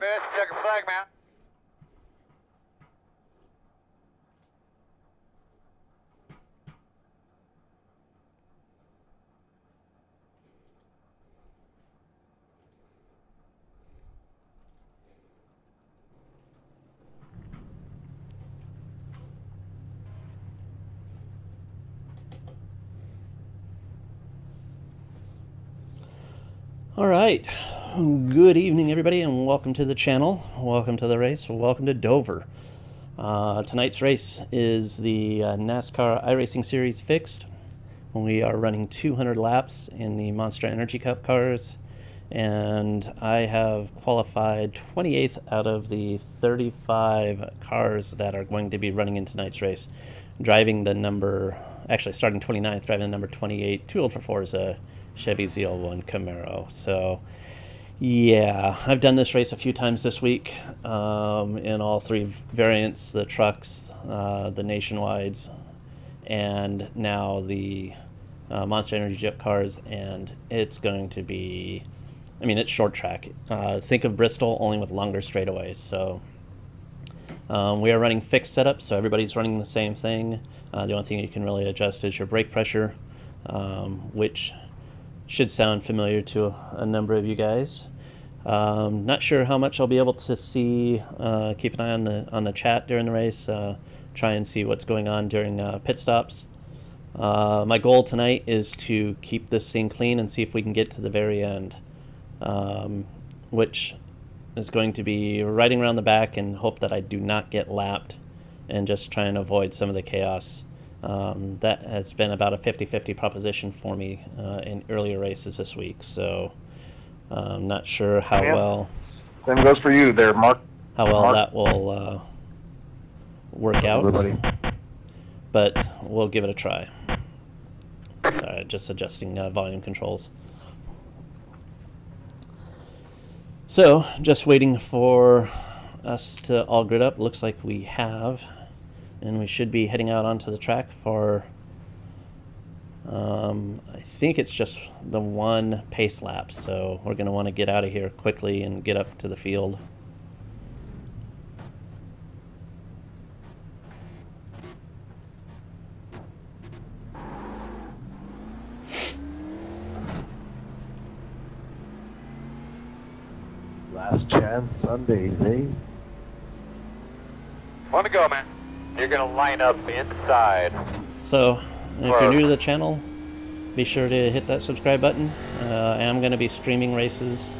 Fish. Check your flag, man. All right, good evening everybody and welcome to the channel, welcome to the race, welcome to Dover. Tonight's race is the NASCAR iRacing Series Fixed. We are running 200 laps in the Monster Energy Cup cars, and I have qualified 28th out of the 35 cars that are going to be running in tonight's race, driving the number, actually starting 29th, driving the number 28, too old for Forza, Chevy ZL1 Camaro. So yeah, I've done this race a few times this week in all three variants, the trucks, the nationwides, and now the Monster Energy Jet cars, and it's going to be, I mean, it's short track. Think of Bristol, only with longer straightaways. So we are running fixed setup, so everybody's running the same thing. The only thing you can really adjust is your brake pressure, which should sound familiar to a number of you guys. Not sure how much I'll be able to see. Keep an eye on the chat during the race. Try and see what's going on during pit stops. My goal tonight is to keep this thing clean and see if we can get to the very end, which is going to be riding around the back and hope that I do not get lapped and just try and avoid some of the chaos. That has been about a 50-50 proposition for me in earlier races this week, so I'm not sure how well. Same goes for you there, Mark. How well that will work out, but we'll give it a try. Sorry, just adjusting volume controls. So, just waiting for us to all grid up. Looks like we have. And we should be heading out onto the track for, I think it's just the one pace lap. So we're going to want to get out of here quickly and get up to the field. Last chance Sundays, eh? Want to go, man. You're going to line up inside. So, if you're new to the channel, be sure to hit that subscribe button. I am going to be streaming races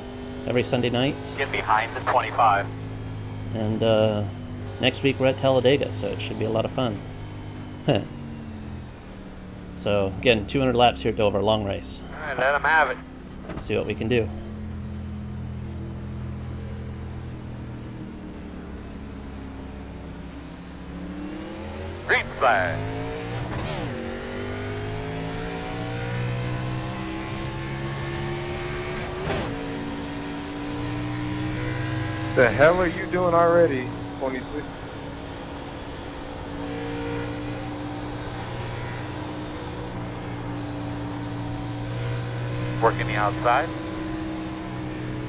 every Sunday night. Get behind the 25. And next week we're at Talladega, so it should be a lot of fun. So, again, 200 laps here at Dover, long race. All right, let them have it. Let's see what we can do. Green flag. The hell are you doing already, 26? Working the outside.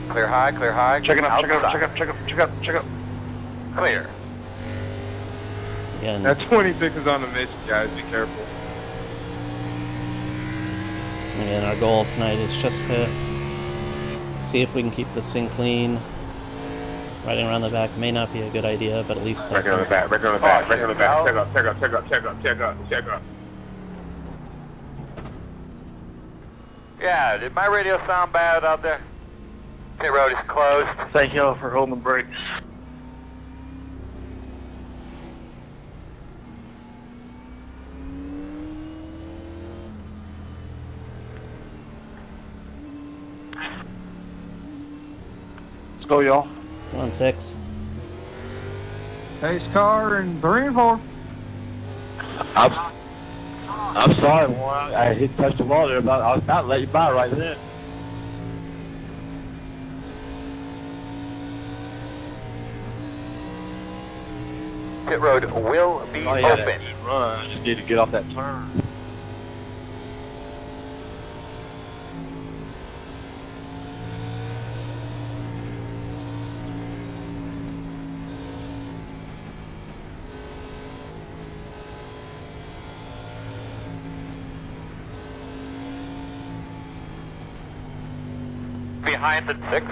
Clear high, clear high. Checking up, outside. check up. Clear. Again, That 26 is on the mission, guys. Be careful. again, our goal tonight is just to see if we can keep this thing clean. Riding around the back may not be a good idea, but at least Back on the back. Check up. Yeah, did my radio sound bad out there? Pit road is closed. Thank y'all for holding the brakes. Let's go, y'all. Come on, 6. Pace car and 3 and 4. I'm sorry, Warren. I hit touch the wall there, but I was about to let you by right then. Pit road will be Oh, yeah, open. that good run. I just need to get off that turn. Behind the 6.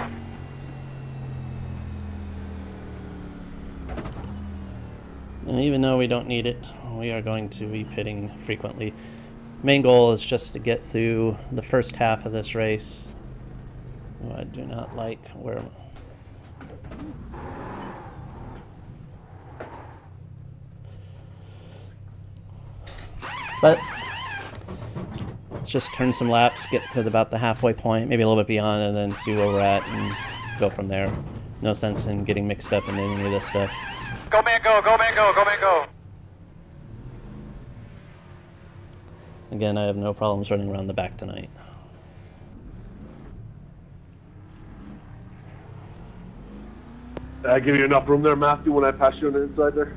And even though we don't need it, we are going to be pitting frequently. Main goal is just to get through the first half of this race. Oh, I do not like where... But let's just turn some laps, get to about the halfway point, maybe a little bit beyond, and then see where we're at and go from there. No sense in getting mixed up in any of this stuff. Go man go, go man go, go man go. Again, I have no problems running around the back tonight. Did I give you enough room there, Matthew, when I pass you on the inside there?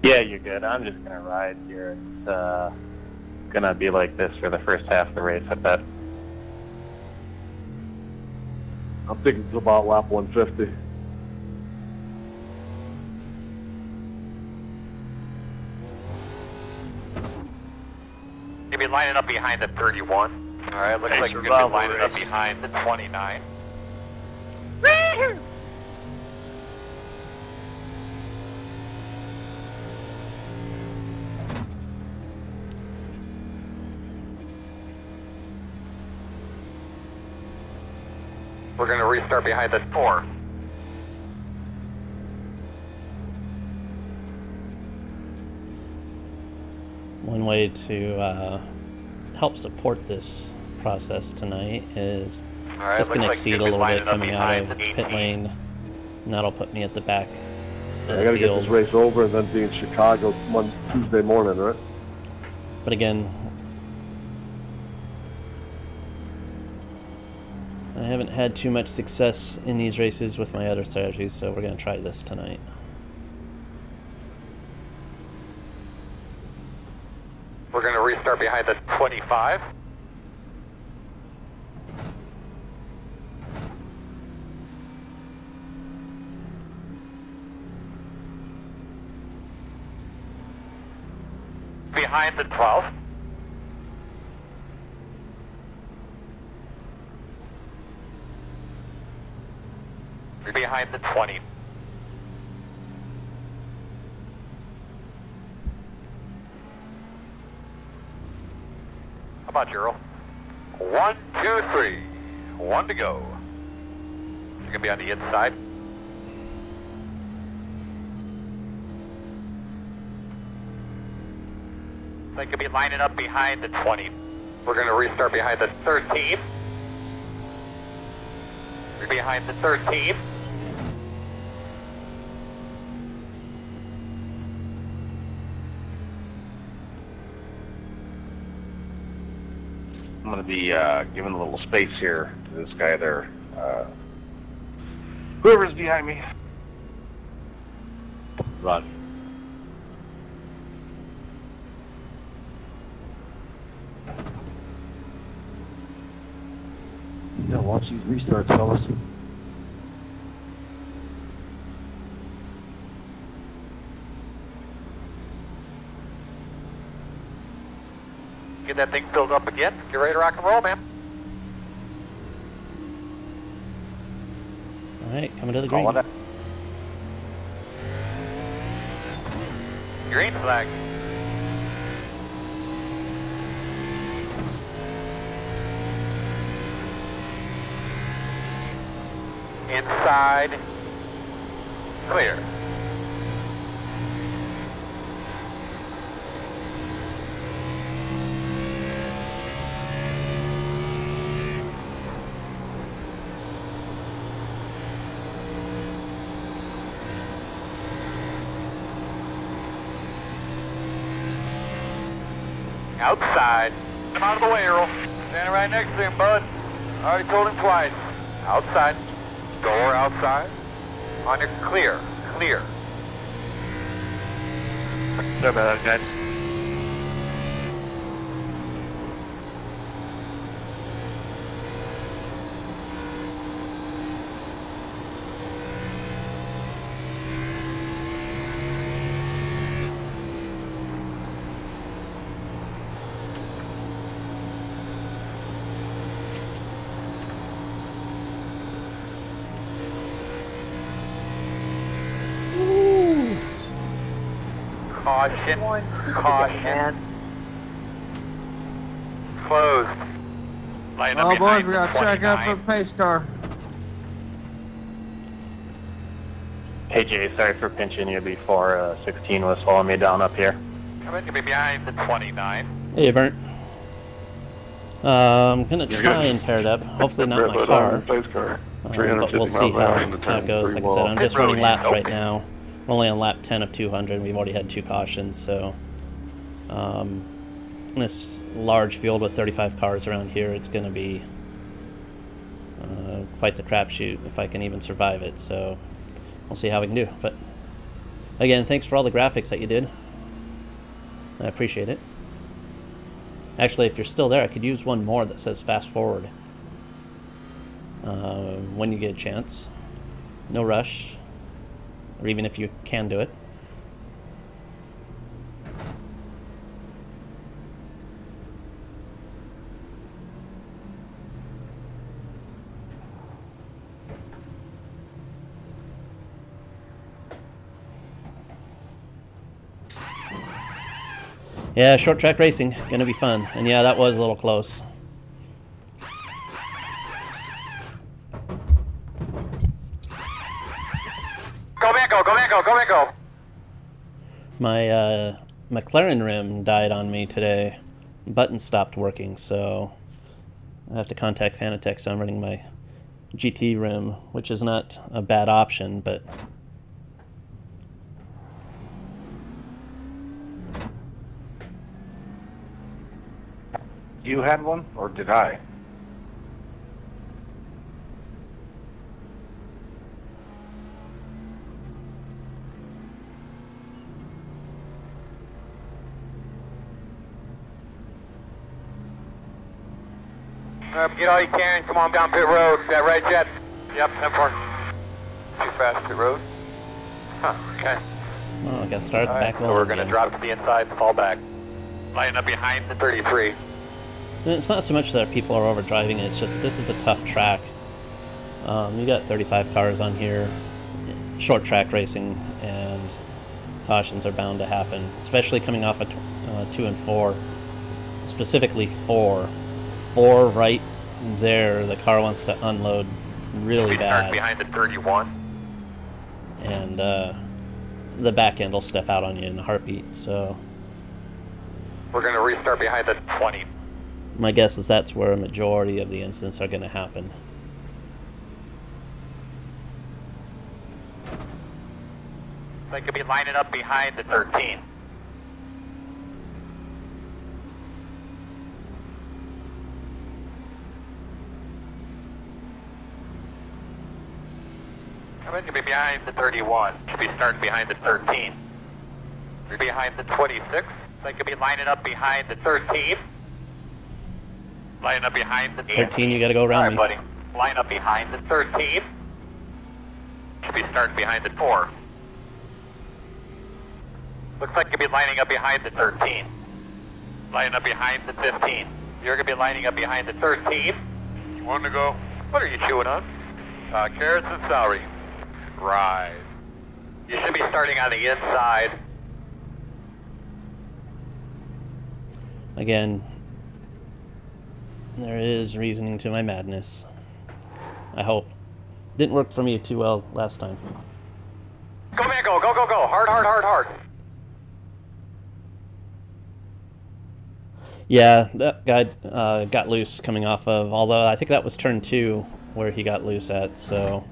Yeah, you're good. I'm just going to ride here. It's going to be like this for the first half of the race, I bet. I'm thinking it's about lap 150. You'll be lining up behind the 31. Alright, looks like you're going to be lining up behind the 29. We're going to restart behind the 4. One way to help support this process tonight is just going to exceed a little bit coming out of pit lane, and that'll put me at the back of I got the to get field. this race over and then be in Chicago Tuesday morning, right? But again, I haven't had too much success in these races with my other strategies, so we're going to try this tonight. We're going to restart behind the 25. Behind the 12. You're behind the 20. How about Earl? 1, 2, 3. 1 to go. You're going to be on the inside. They could be lining up behind the 20. We're going to restart behind the 13. You're behind the 13. I'm going to be giving a little space here to this guy there. Whoever's behind me. Roger. Yeah, watch these restarts, fellas. Get that thing filled up again. Get ready to rock and roll, man. All right, coming to the green. Green flag. Inside. Clear. Outside. Come out of the way, Earl. Standing right next to him, bud. Already told him twice. Outside. Door outside. On your clear. Clear. Sorry about that, guys. Caution. Caution. Closed. Line up Oh boys, behind we the got to check out for 29. pace car. Hey Jay, sorry for pinching you before 16 was slowing me down up here. I'm going to be behind the 29. Hey, Burnt. I'm gonna try and tear it up. Hopefully not my car. But we'll see how it goes. Like I said, I'm just running laps right now. We're only on lap 10 of 200, and we've already had 2 cautions, so... in this large field with 35 cars around here, it's going to be quite the crapshoot if I can even survive it, so we'll see how we can do. But again, thanks for all the graphics that you did. I appreciate it. Actually, if you're still there, I could use one more that says fast forward when you get a chance. No rush, or even if you can do it. Yeah, short track racing, gonna be fun. And yeah, that was a little close. Go, man, go, go, man, go, go, man, go. My McLaren rim died on me today. Button stopped working, so I have to contact Fanatec, so I'm running my GT rim, which is not a bad option, but... You had one, or did I? Get all you can. Come on down pit road. Is that right, Jet? Yep, 10-4. Too fast pit road. Huh, okay. Oh, I gotta start at the back So wall we're going to again. drop to the inside and fall back. Line up behind the 33. It's not so much that people are overdriving it, it's just that this is a tough track. You got 35 cars on here, short track racing, and cautions are bound to happen, especially coming off of 2 and 4. Specifically 4. 4 right there, the car wants to unload really bad. Behind the 31. And the back end will step out on you in a heartbeat, so... We're going to restart behind the 20. My guess is that's where a majority of the incidents are going to happen. They could be lining up behind the 13. I bet you'll be behind the 31. Should be starting behind the 13. You're behind the 26. They could be lining up behind the 13. Line up behind the 13, you gotta go around me. All right, buddy. Line up behind the 13. Should be starting behind the 4. Looks like you'll be lining up behind the 13. Line up behind the 15. You're going to be lining up behind the 13. You want to go? What are you chewing on? Carrots and celery. Right. You should be starting on the inside. Again, there is reasoning to my madness. I hope. Didn't work for me too well last time. Go, man, go, go, go, go. Hard, hard, hard, hard. Yeah, that guy got loose coming off of, although I think that was turn 2 where he got loose at, so...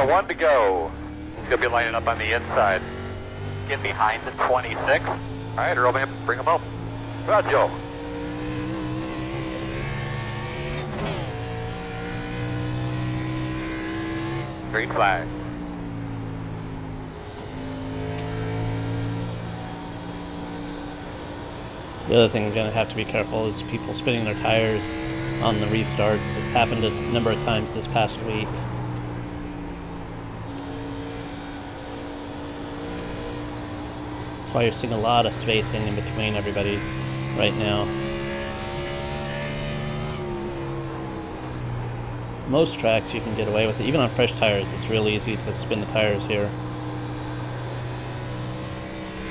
One to go. He's going to be lining up on the inside. Get behind the 26. All right, Earl, man, bring him up. Roger. Green flag. The other thing we're going to have to be careful is people spinning their tires on the restarts. It's happened a number of times this past week. why you're seeing a lot of spacing in between everybody right now. Most tracks you can get away with it. Even on fresh tires, it's real easy to spin the tires here.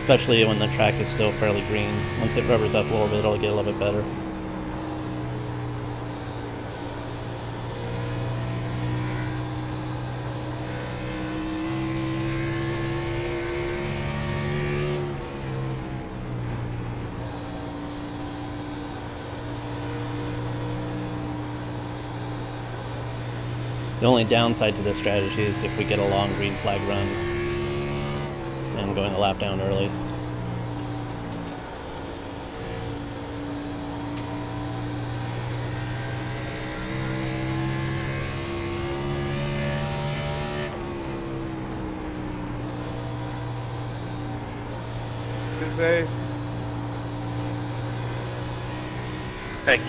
Especially when the track is still fairly green. Once it rubbers up a little bit, it'll get a little bit better. The only downside to this strategy is if we get a long green flag run and going a lap down early. Good day. Thank you.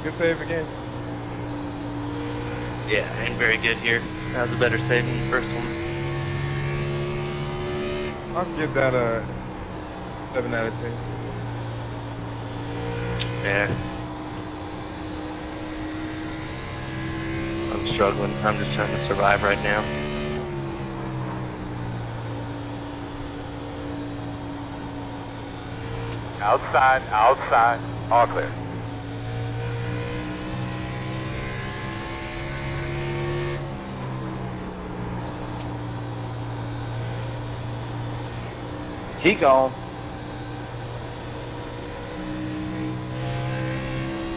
Good save again. Yeah, ain't very good here. That was a better save than the first one. I'll give that a 7 out of 10. Yeah. I'm struggling. I'm just trying to survive right now. Outside, outside, all clear. He gone.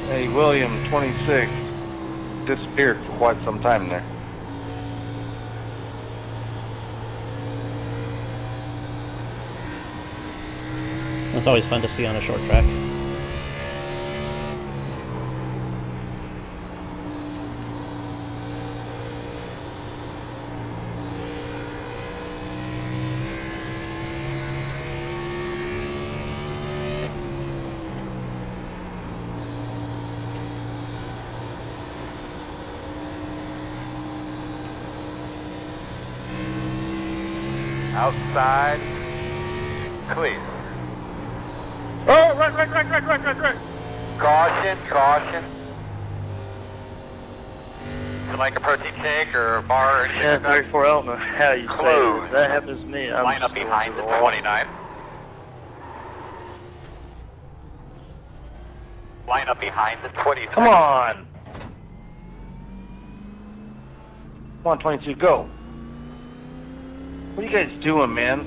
Hey, William, 26, disappeared for quite some time there. It's always fun to see on a short track. Outside, clear. Oh, right. Caution, caution. Is it like a protein shake or a bar or anything? Yeah, like that? 34, I don't know how you say Close. it. That happens to me. I'm Line up just behind the going 29. Line up behind the 29. Come on. Come on, 22, go. What are you guys doing, man?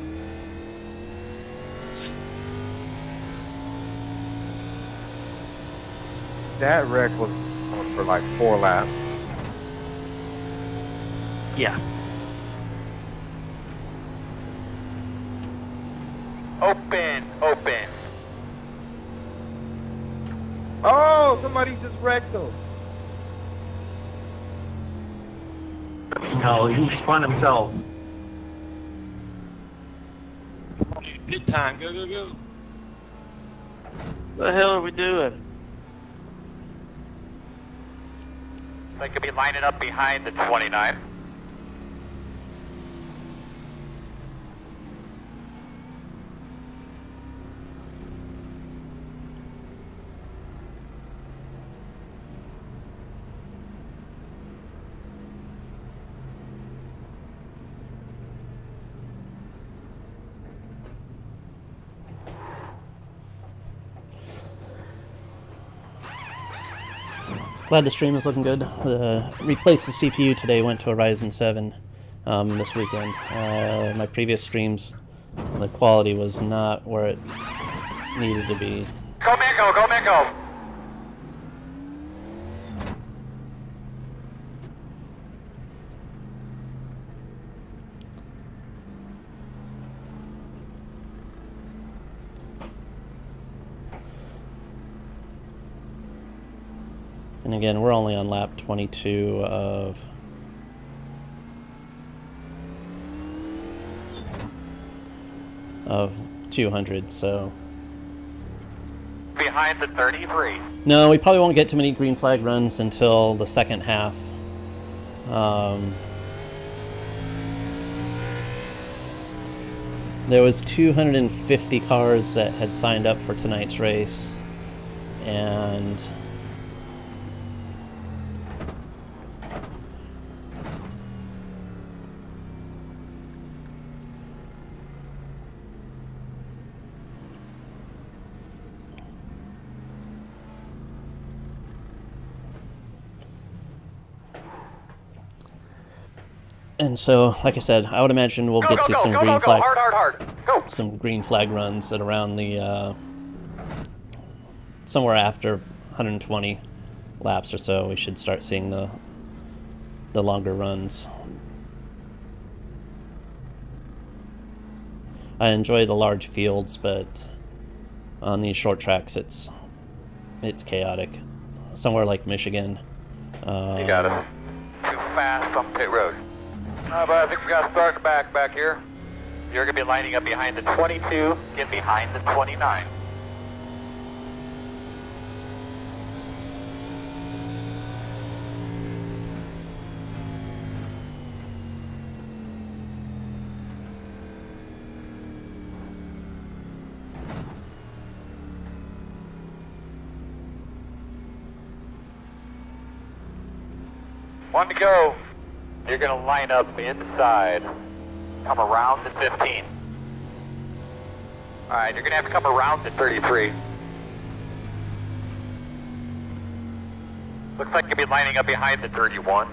That wreck was for like 4 laps. Yeah. Open, open. Oh, somebody just wrecked him. No, he spun himself. Good time. Go, go, go. What the hell are we doing? They could be lining up behind the 29. Glad the stream is looking good. Replaced the CPU today, went to a Ryzen 7 this weekend. My previous streams, the quality was not where it needed to be. Go Mingo, go Mingo. And again, we're only on lap 22 of of 200, so... Behind the 33. No, we probably won't get too many green flag runs until the second half. There was 250 cars that had signed up for tonight's race, and so, like I said, I would imagine we'll get to some green flag, hard. Go. some green flag runs at around the somewhere after 120 laps or so. We should start seeing the longer runs. I enjoy the large fields, but on these short tracks, it's chaotic. Somewhere like Michigan. You got it. Too fast on pit road. But I think we got to start back here. You're going to be lining up behind the 22, get behind the 29. One to go. You're going to line up inside. Come around the 15. Alright, you're going to have to come around the 33. Looks like you'll be lining up behind the 31.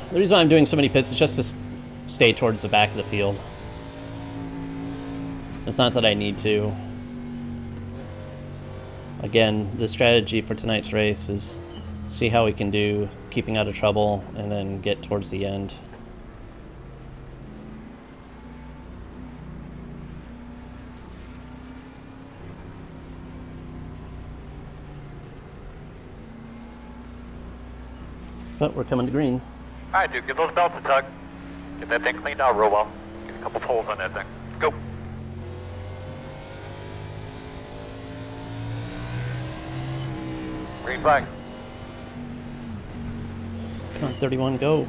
The reason I'm doing so many pits is just to stay towards the back of the field. It's not that I need to. Again, the strategy for tonight's race is see how we can do, keeping out of trouble, and then get towards the end. But we're coming to green. Alright, dude, give those belts a tug. Get that thing cleaned out real well. Get a couple holes on that thing. Go. Green flag. Come on, 31, go.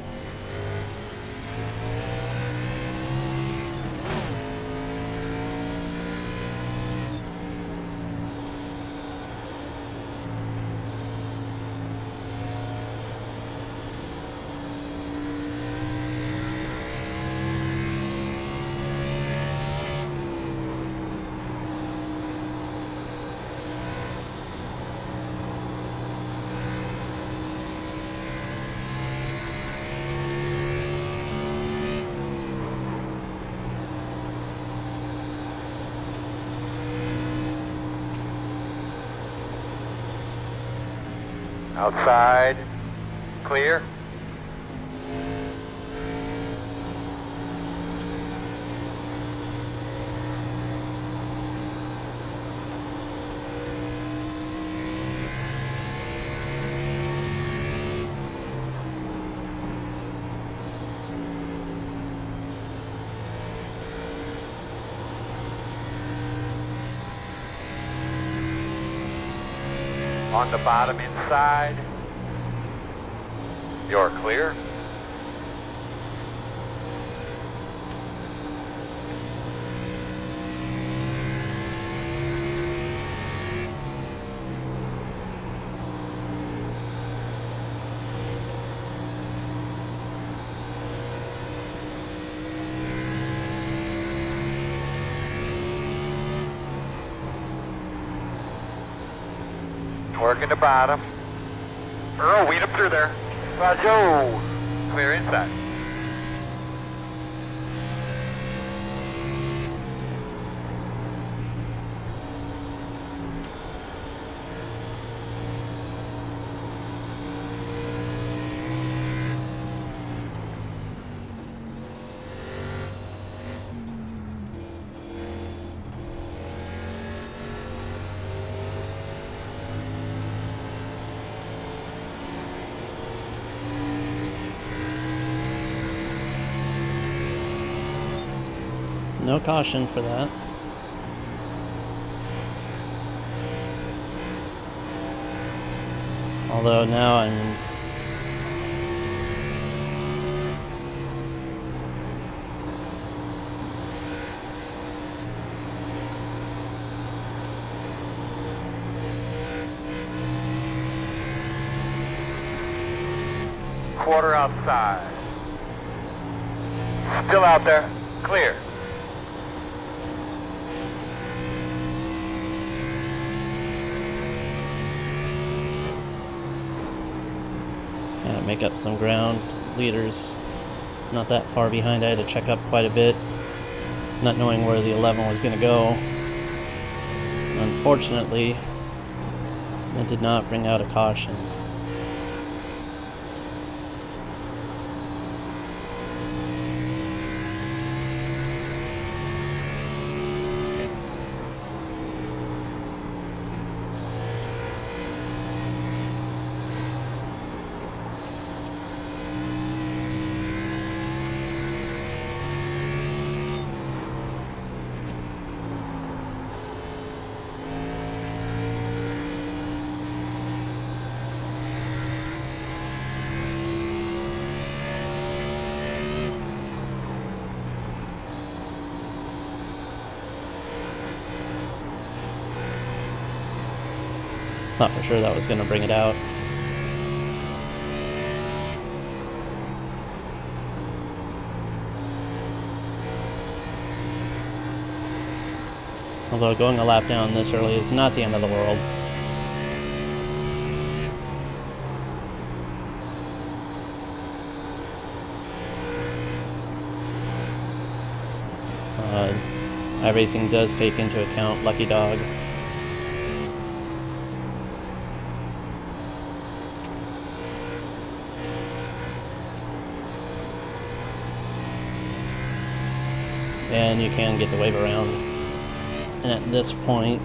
Outside. Clear. On the bottom inside. You're clear. Working the bottom. Earl, weed up through there. Roger. Clear inside. No caution for that. Although now I'm... Quarter outside. Still out there. Clear. Gotta make up some ground. Leaders not that far behind. I had to check up quite a bit, not knowing where the 11 was going to go. Unfortunately, it did not bring out a caution. Thought for sure that was going to bring it out. Although going a lap down this early is not the end of the world. iRacing does take into account Lucky Dog. And you can get the wave around. And at this point,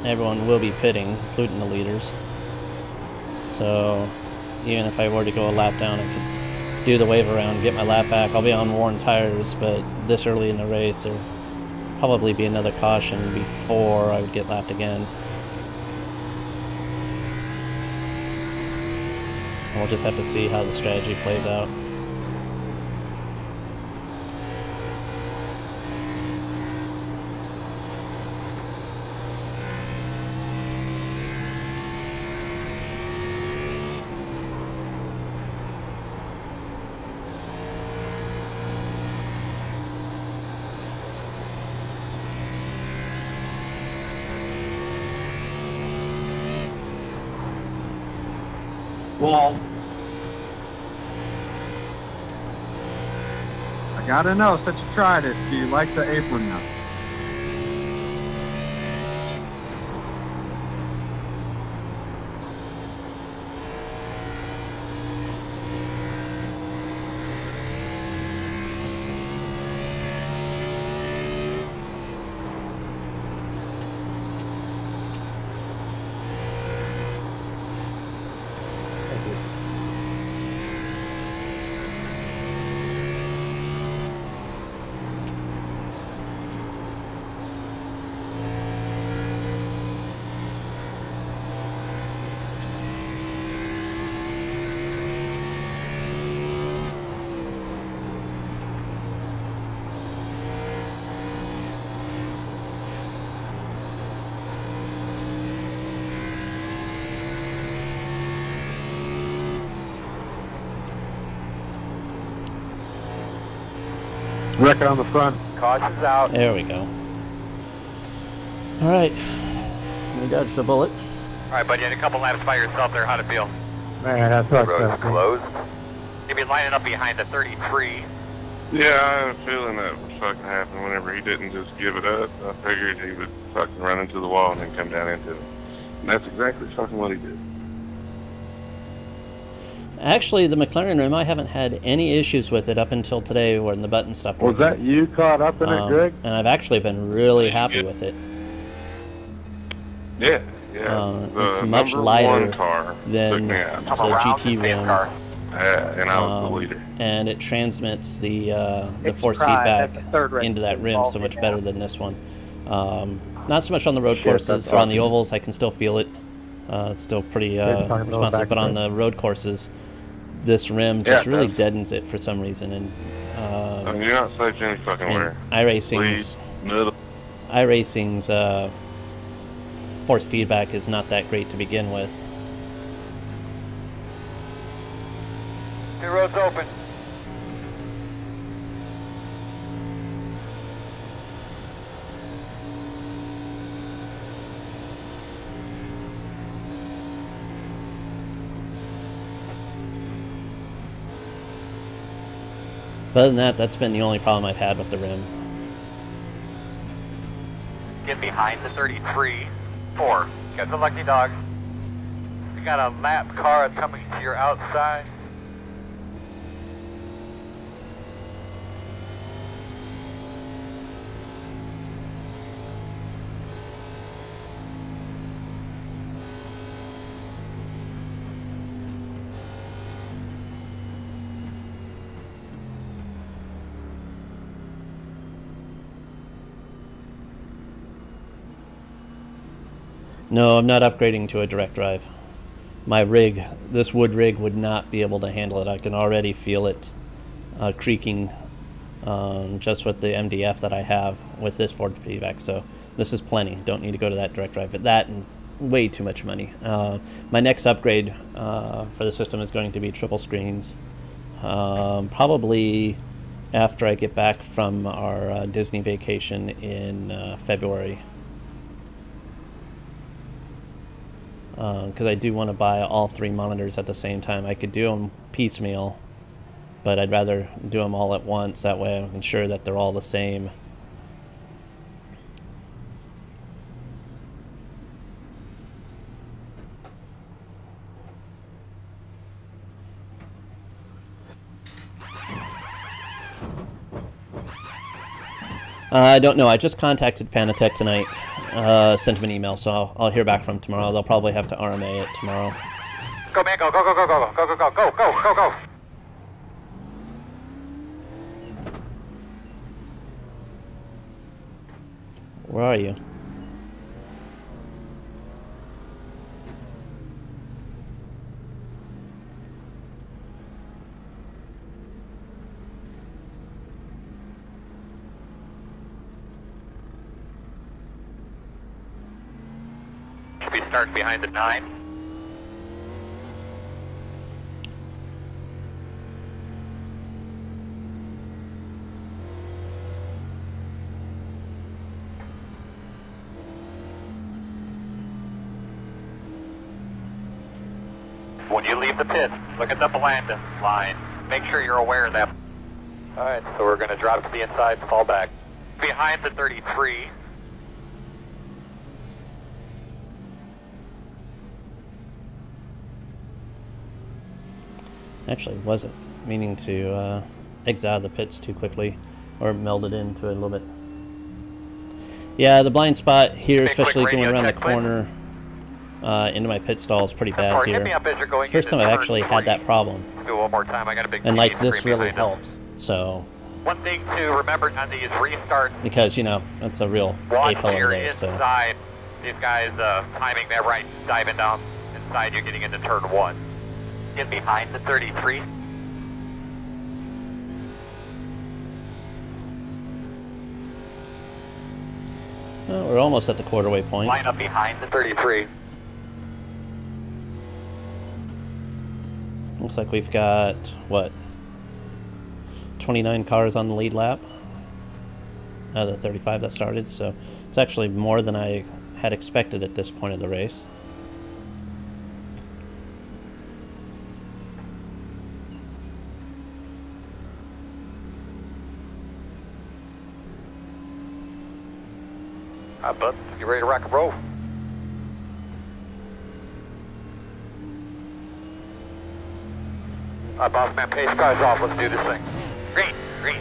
everyone will be pitting, including the leaders. So even if I were to go a lap down, I could do the wave around, get my lap back. I'll be on worn tires, but this early in the race, there'll probably be another caution before I would get lapped again. And we'll just have to see how the strategy plays out. Wall. I gotta know, since you tried it, do you like the apron now? Record on the front. Caution's out. There we go. Alright. We dodged a bullet. Alright, buddy, you had a couple laps by yourself there. How'd it feel? Man, that's what Road's closed. You'll be lining up behind the 33. Yeah, I had a feeling that would fucking happen whenever he didn't just give it up. I figured he would fucking run into the wall and then come down into it. And that's exactly fucking what he did. Actually, the McLaren rim, I haven't had any issues with it up until today when the button stopped Was working. that you caught up in it, Greg? And I've actually been really happy with it. Yeah, yeah. It's much number lighter one car than took me out. the GT rim. Yeah, and I was the leader. And it transmits the It's force tried. feedback That's the third race into that rim involved so in much now. better than this one. Not so much on the road Shit, courses that's or on the awesome. ovals. I can still feel it. It's still pretty responsive, but on the road courses, this rim just really deadens it for some reason. And You're not safe any fucking where. iRacing's Middle. iRacing's force feedback is not that great to begin with. Two roads open. But other than that, that's been the only problem I've had with the rim. Get behind the 33. 4. Got the lucky dog. You got a lap car coming to your outside. No, I'm not upgrading to a direct drive. My rig, this wood rig, would not be able to handle it. I can already feel it creaking just with the MDF that I have with this forward feedback. So this is plenty. Don't need to go to that direct drive. But that and way too much money. My next upgrade for the system is going to be triple screens. Probably after I get back from our Disney vacation in February. Because I do want to buy all 3 monitors at the same time. I could do them piecemeal, but I'd rather do them all at once. That way I'm sure that they're all the same. I don't know. I just contacted Fanatec tonight. Sent him an email, so I'll hear back from him tomorrow. They'll probably have to RMA it tomorrow. Go, man, go, go, go, go, go, go, go, go, go, go, go, go. Where are you? Should be starting behind the 9. When you leave the pit, look at the blind line. Make sure you're aware of that. All right, so we're going to drop to the inside and fall back. Behind the 33. Actually, wasn't meaning to exit out of the pits too quickly, or meld it into it a little bit. Yeah, the blind spot here, especially going around the corner into my pit stall, is pretty bad here. First time I've actually had that problem. Do one more time. I got a big and like this really helps. So one thing to remember on these restarts, because you know that's a real watch A-pillar your there. So inside. These guys timing that right, diving down inside. You're getting into turn 1. Get behind the 33. well, we're almost at the quarterway point. Line up behind the 33. Looks like we've got what, 29 cars on the lead lap out of the 35 that started. So it's actually more than I had expected at this point of the race. Bud, you ready to rock and roll? Boss man, pace cars off. Let's do this thing. Green, green.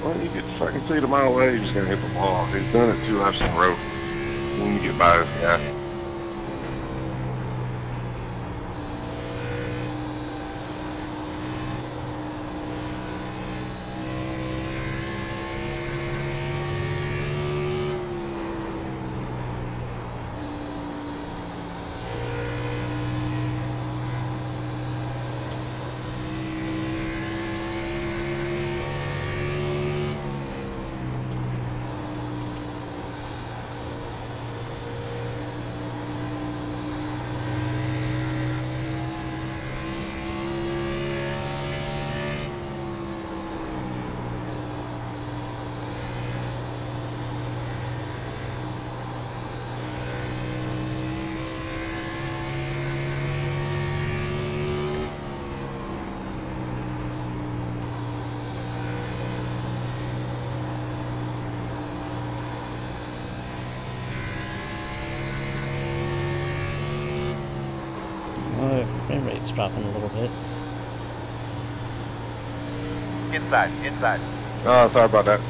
When you get the fucking seat a mile away, you're just gonna hit the wall. He's done it 2 laps in a row. When you get by this guy. Frame rate's dropping a little bit. Inside, inside. Oh, sorry about that.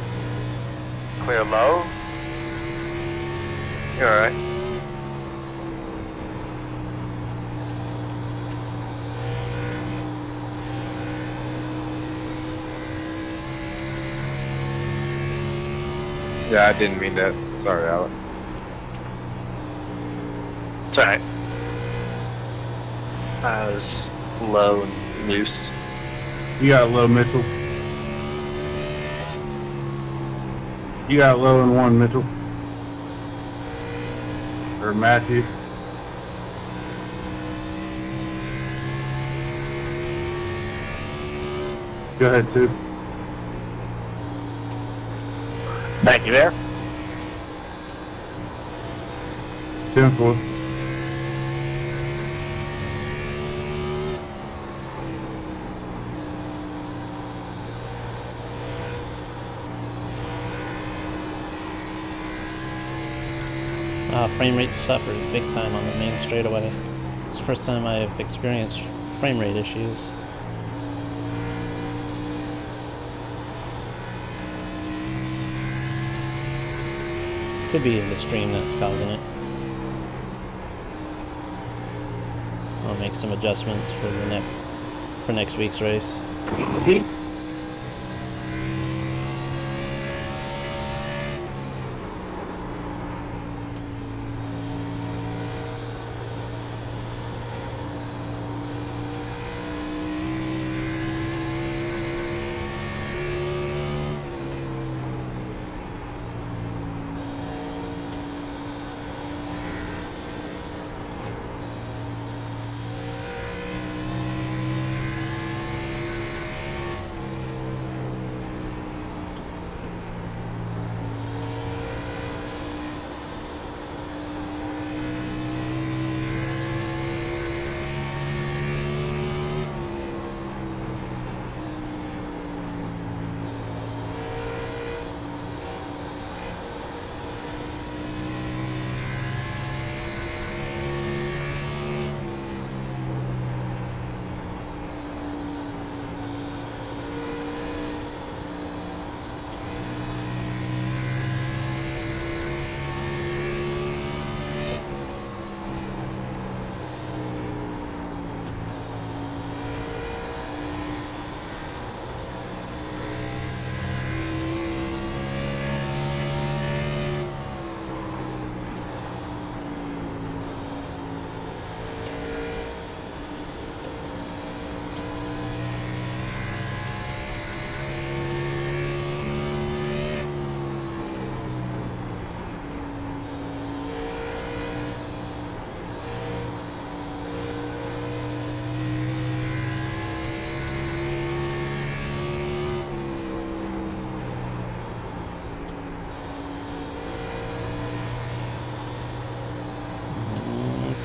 Clear low. You're alright. Yeah, I didn't mean that. Sorry, Alex. It's alright. I was low and loose. You got low, Mitchell. You got low and 1, Mitchell. Or Matthew. Go ahead, Sue. Thank you there. 10-4. Frame rate suffers big time on the main straightaway. It's the first time I've experienced frame rate issues. Could be the stream that's causing it. I'll make some adjustments for the next week's race.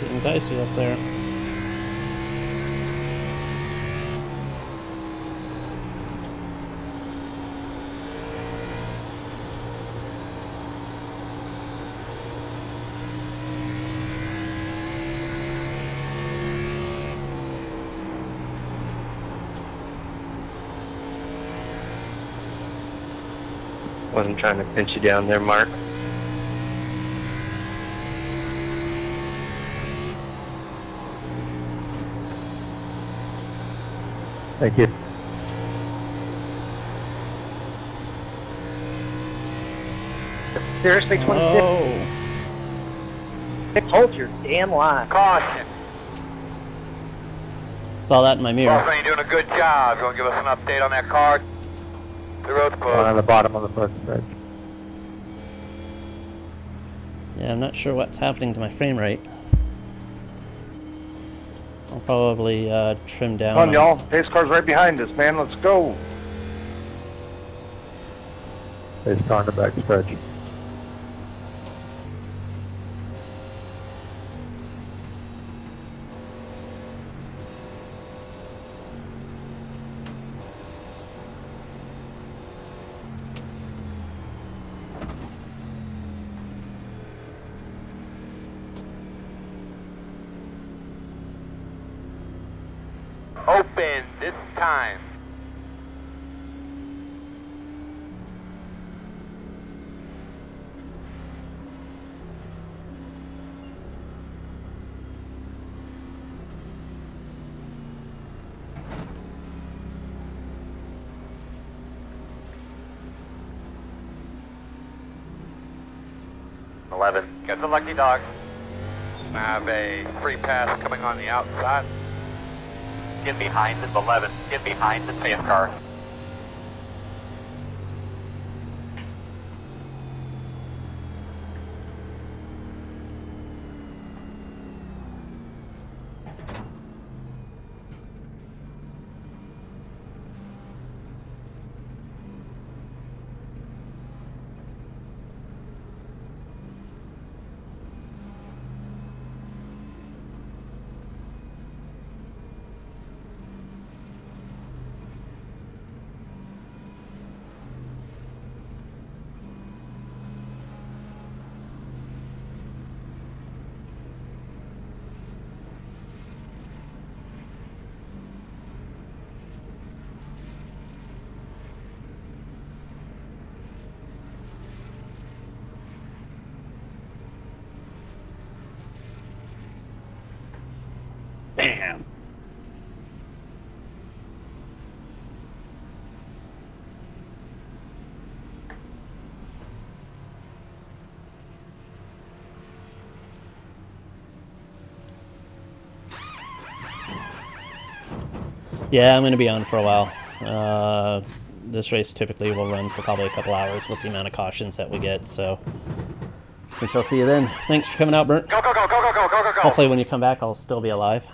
Getting dicey up there. Wasn't trying to pinch you down there, Mark. Thank you. Seriously, 26. Oh, Hold your damn line. Caution. saw that in my mirror. Well, you're doing a good job. You want to give us an update on that car? The road's closed. On the bottom of the first bridge. Yeah, I'm not sure what's happening to my frame rate. I'll probably trim down. Come on, y'all. Pace car's right behind us, man. Let's go. They start the back stretch. Open this time. Get the lucky dog. Have a free pass coming on the outside. Get behind the 11. Get behind the safe car. Damn. Yeah, I'm going to be on for a while. This race typically will run for probably a couple hours with the amount of cautions that we get, so we shall see you then. Thanks for coming out, Burnt. Go, go, go, go, go, go, go, go, go. Hopefully when you come back, I'll still be alive.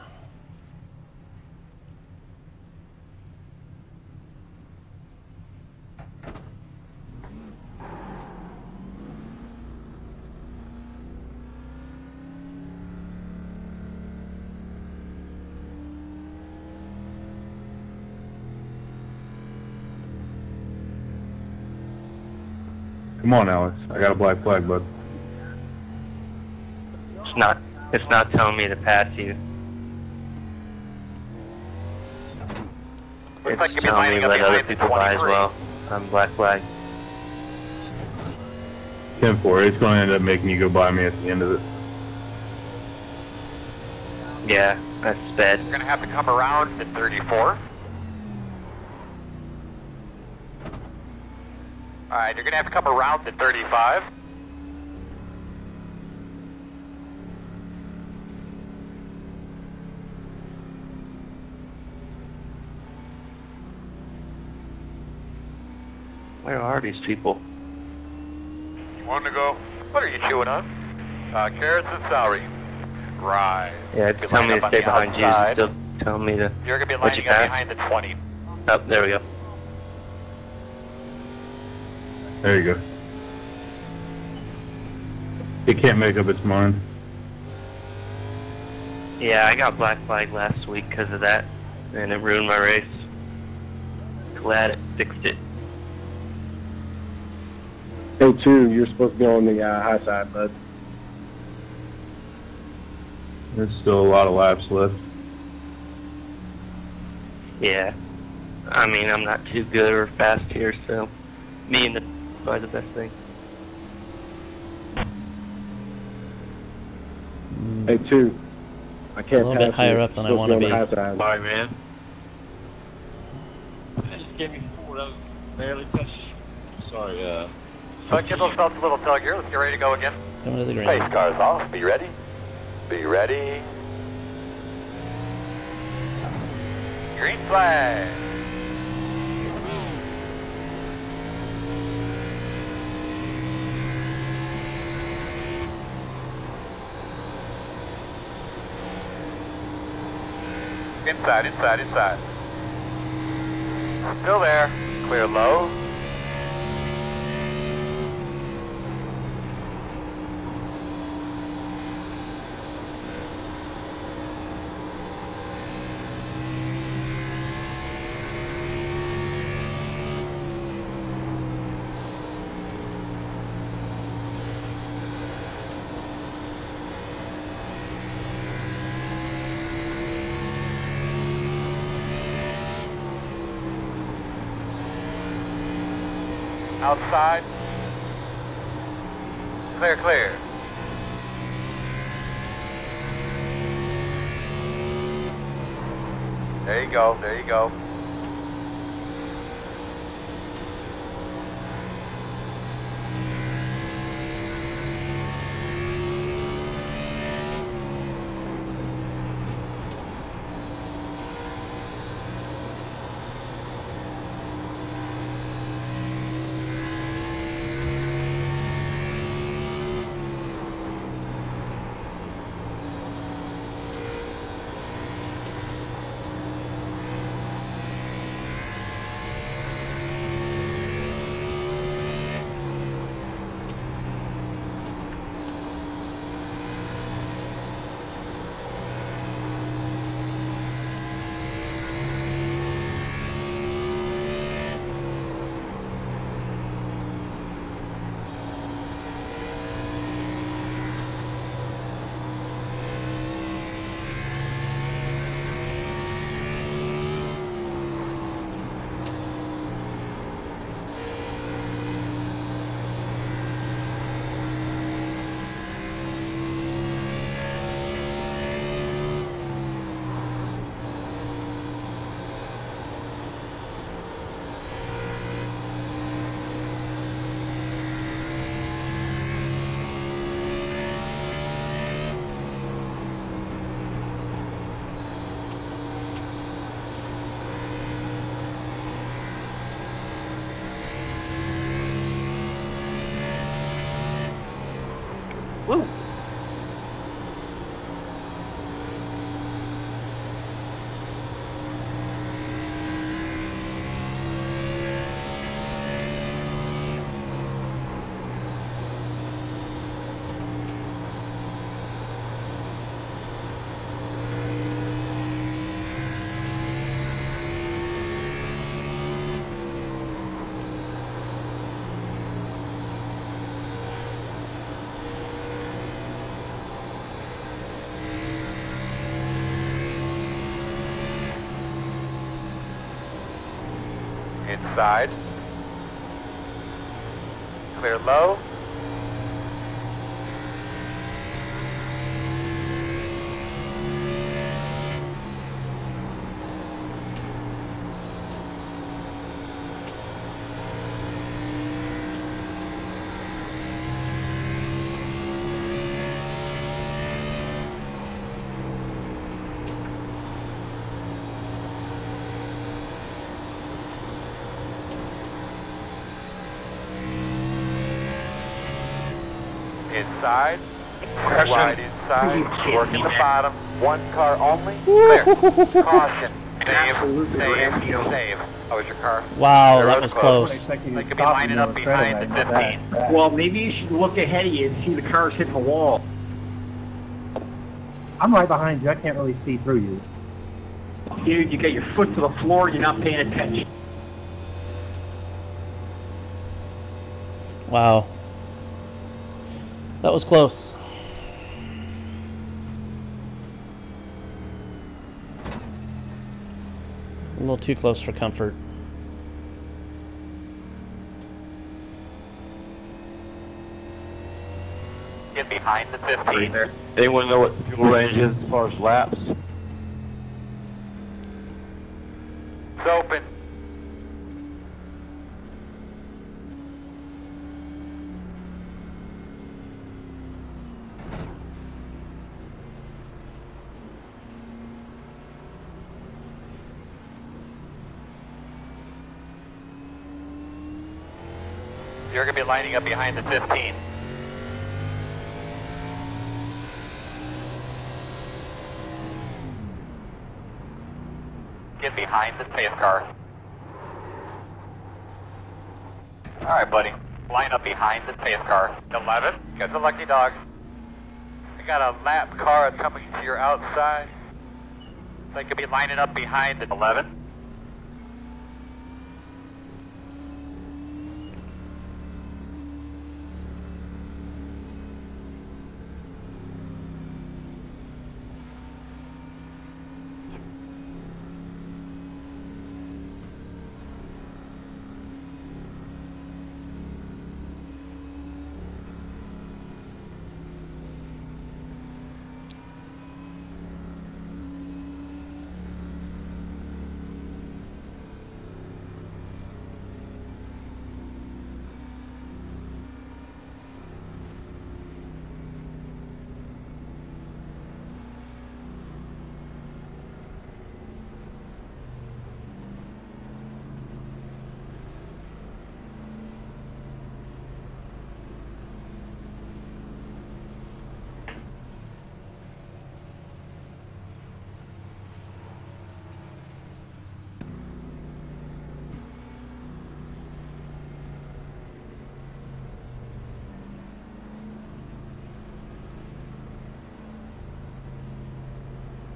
Come on, Alex. I got a black flag, bud. It's not telling me to pass you. Looks like you'll It's be telling me lining up let other behind the people by as 23. well. I'm black flag. 10-4. It's going to end up making you go by me at the end of it. Yeah, that's bad. You're going to have to come around to 34. Alright, you're going to have to come around to 35. Where are these people? You want to go? What are you chewing on? Carrots and celery. Right. Yeah, it's You're telling me lining to up stay on the behind you. outside. It's still telling me to You're going to be let you lining up pass. behind the 20. Oh, there we go. There you go. It can't make up its mind. Yeah, I got black flag last week because of that, and it ruined my race. Glad it fixed it. Hey, two, you're supposed to be on the high side, bud. There's still a lot of laps left. Yeah. I mean, I'm not too good or fast here, so me and the probably the best thing. Hey, 2. I can't A little bit pass higher you. up than I Supposed want to on the be. high side. Bye, man. Just give me 4. That was barely touched. Sorry, So give themselves a little tug here. Let's get ready to go again. Coming to the green. Pace cars off. Be ready. Be ready. Green flag. Inside, inside, inside. Still there. Clear low. Outside. Clear, clear. There you go, there you go. Woo! Inside. Clear low. Inside. Wide inside. Working the bottom. One car only. Clear. Caution. Save. Save. Save. How was your car? Wow, that was close. They could be lining up behind the 15. Well, maybe you should look ahead of you and see the cars hitting the wall. I'm right behind you. I can't really see through you. Dude, you got your foot to the floor, you're not paying attention. Wow. That was close. A little too close for comfort. Get behind the 15. Right there. Anyone know what the fuel range is as far as laps? It's open. You're going to be lining up behind the 15. Get behind the pace car. Alright, buddy. Line up behind the pace car. 11. Got the lucky dog. I got a lap car coming to your outside. They could be lining up behind the 11.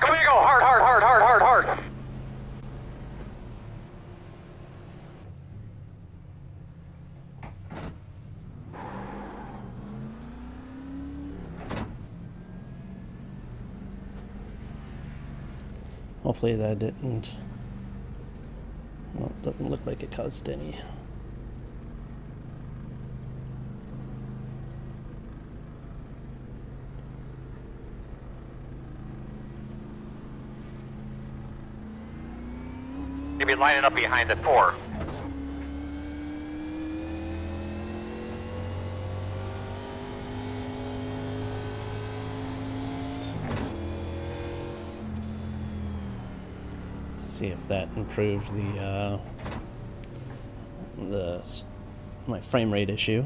Come here, go hard, hard, hard, hard, hard, hard. Hopefully that didn't... Well, it doesn't look like it caused any. You'll be lining up behind the 4. See if that improved my frame rate issue.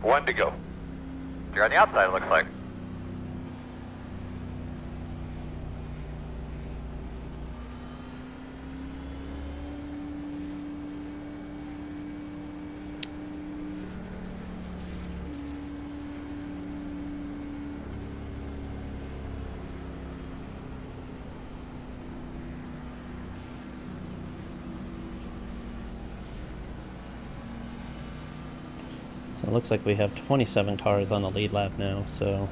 One to go. You're on the outside, it looks like. So it looks like we have 27 cars on the lead lap now, so...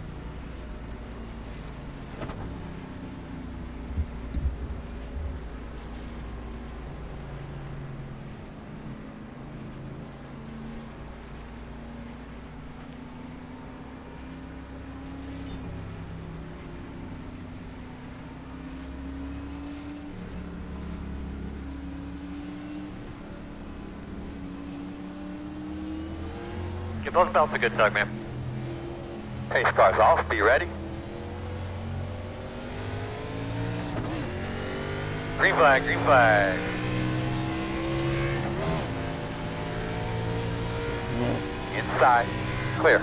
Give those belts a good tug, man. Pace car's off, be ready. Green flag, green flag. Inside, clear.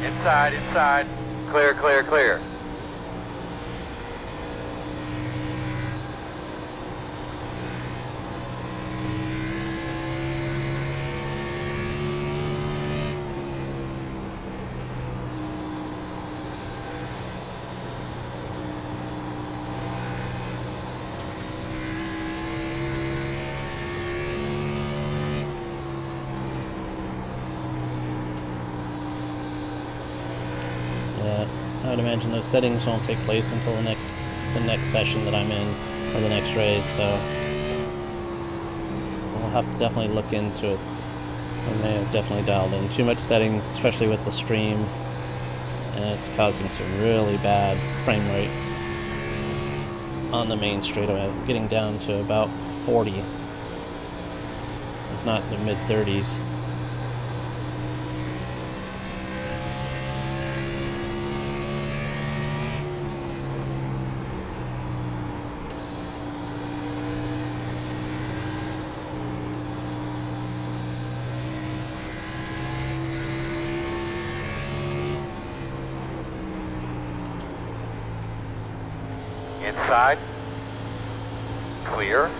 Inside, inside, clear, clear, clear. Yeah, I would imagine those settings won't take place until the next session that I'm in, or the next race, so I'll have to definitely look into it. I may have definitely dialed in too much settings, especially with the stream, and it's causing some really bad frame rates on the main straightaway, getting down to about 40, if not the mid-30s. Inside. Clear.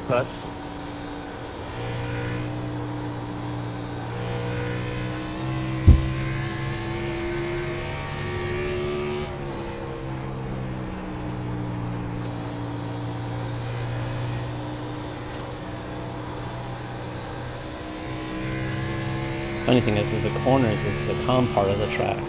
Touch. Funny thing is the corners is the calm part of the track.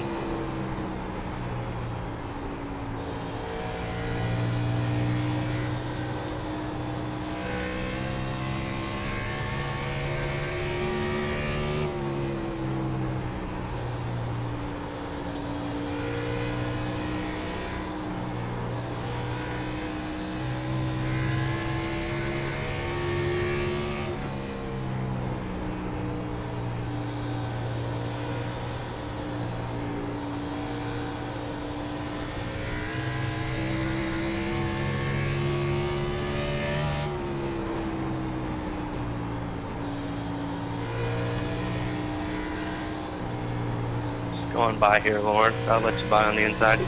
Going by here, Lauren. I'll let you by on the inside.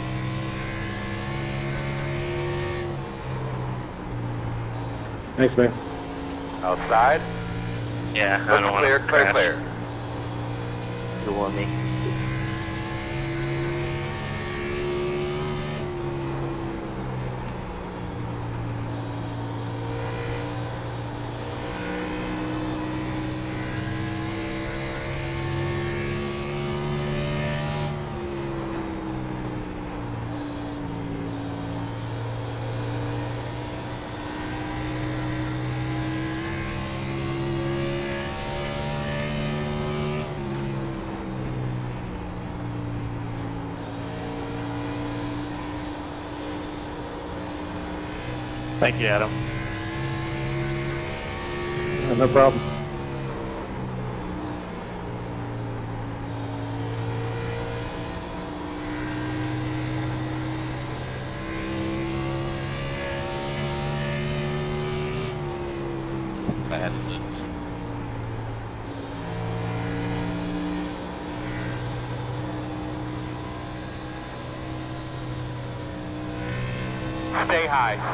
Thanks, man. Outside. Yeah, I don't want to Clear. You want me? Thank you, Adam. No problem.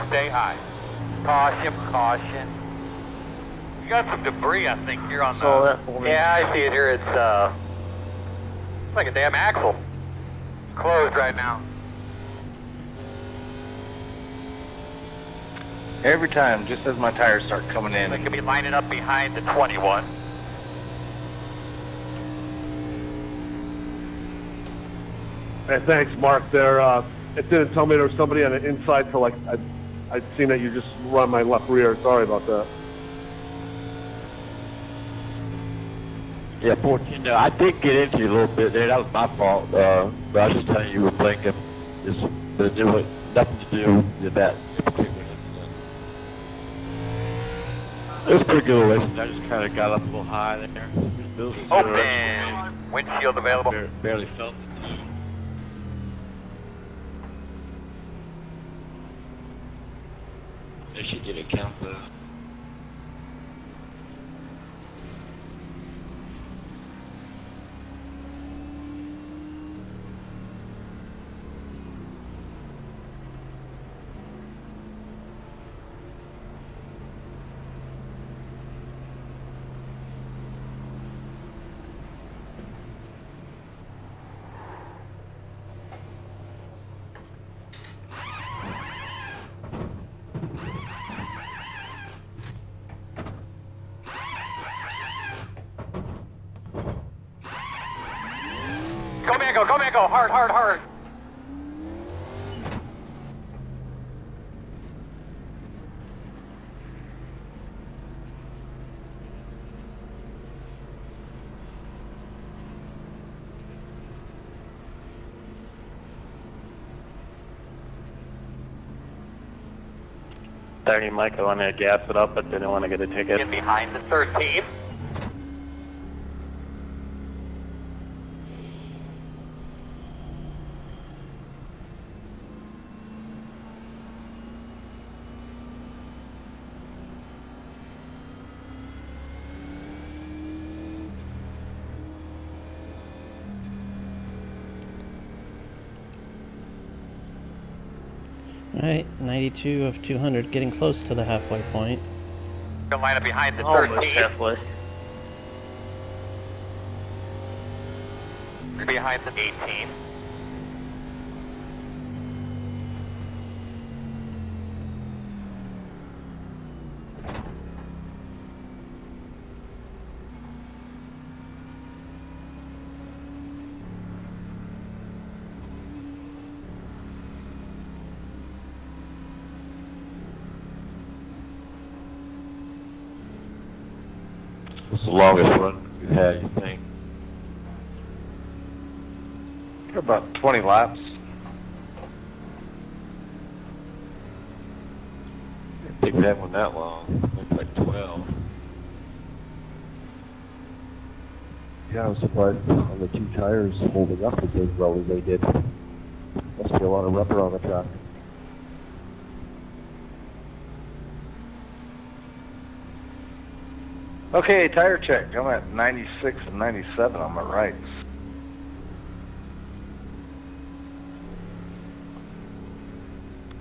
Stay high. Caution. You got some debris, I think, here on the... Saw that for me. Yeah, I see it here. It's like a damn axle. Closed right now. Every time, just as my tires start coming in. They could be lining up behind the 21. Hey, thanks, Mark. It didn't tell me there was somebody on the inside till like I'd seen that you just run my left rear. Sorry about that. Yeah, 14. No, I did get into you a little bit there. That was my fault. But I was just telling you, you were blinking. But it was nothing to do with that particular incident. It was pretty good racing. I just kind of got up a little high there. Open. Windshield available. Barely felt it. They should get a count though. Go Mango, go Mango, hard, hard, hard. Sorry, Mike, I want to gas it up, but didn't want to get a ticket. Get behind the 13. Alright, 92 of 200, getting close to the halfway point. Gonna line up behind the 13. Almost halfway. Behind the 18. What's the longest run you've had, you think? About 20 laps. I didn't think we had one that long. Maybe like 12. Yeah, I was surprised on the two tires holding up as well as they did. Must be a lot of rubber on the track. Okay, tire check. I'm at 96 and 97 on my right.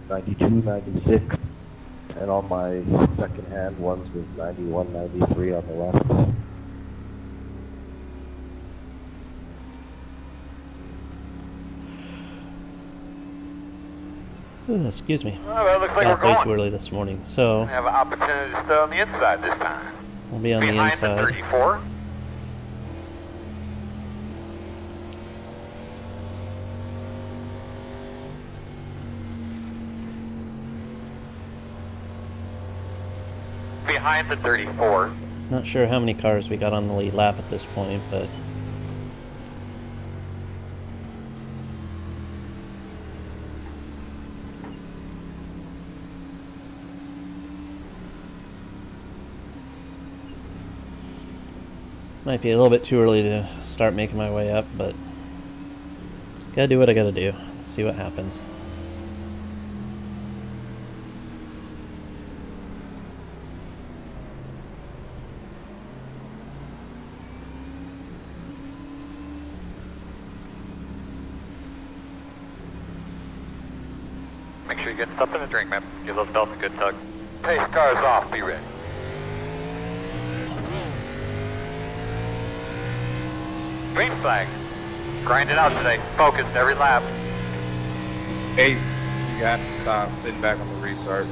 92, 96, and on my second-hand ones was 91, 93 on the left. Excuse me. Well, that looks like Got we're way going. too early this morning, so We have an opportunity to stay on the inside this time. we'll be on the Behind inside. the 34. Behind the 34. Not sure how many cars we got on the lead lap at this point, but might be a little bit too early to start making my way up, but gotta do what I gotta do. See what happens. Make sure you get something to drink, man. Give those belts a good tug. Pace cars off. Be ready. Green flag. Grind it out today. Focused every lap. 8, you got to stop. Sitting back on the restart.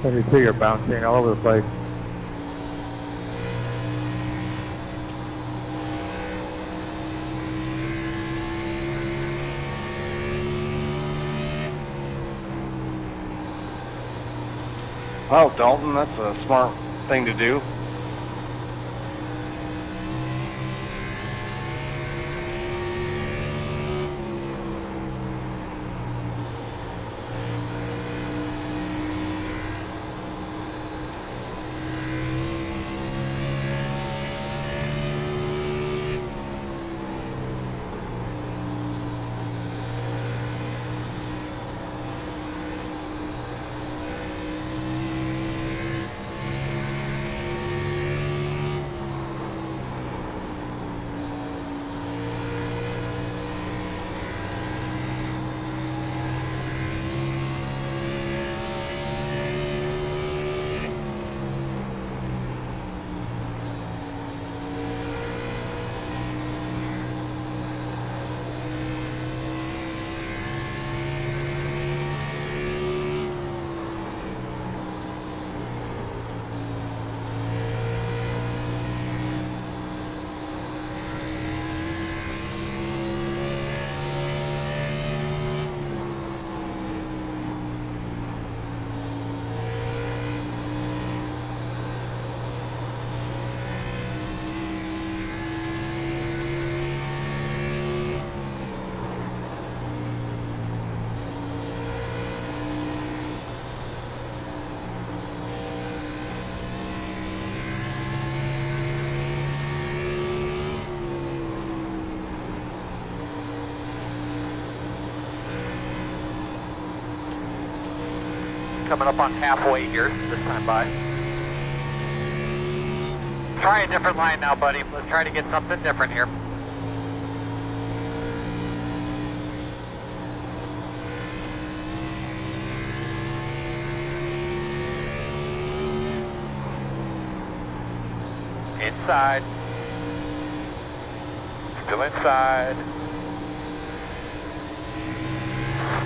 Every figure bouncing all over the place. Well, Dalton, that's a smart thing to do. coming up on halfway here this time by. Try a different line now, buddy. Let's try to get something different here. Inside. Still inside.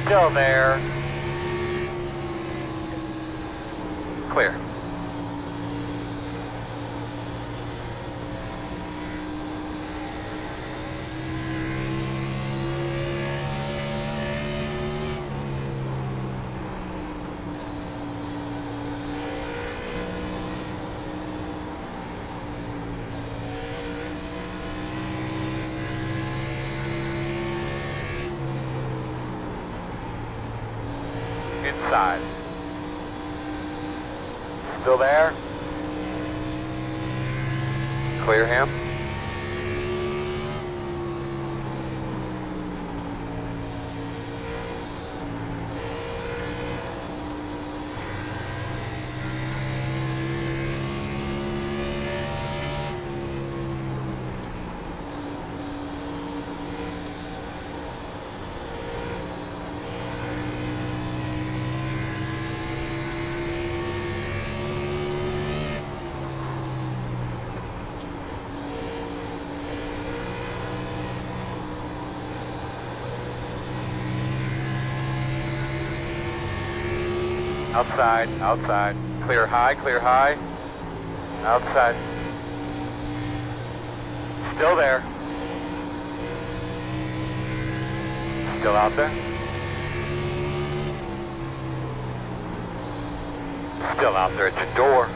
Still there. Clear. Inside. Still there? Clear him. Outside, outside. Clear high, clear high. Outside. Still there. Still out there. Still out there at your door.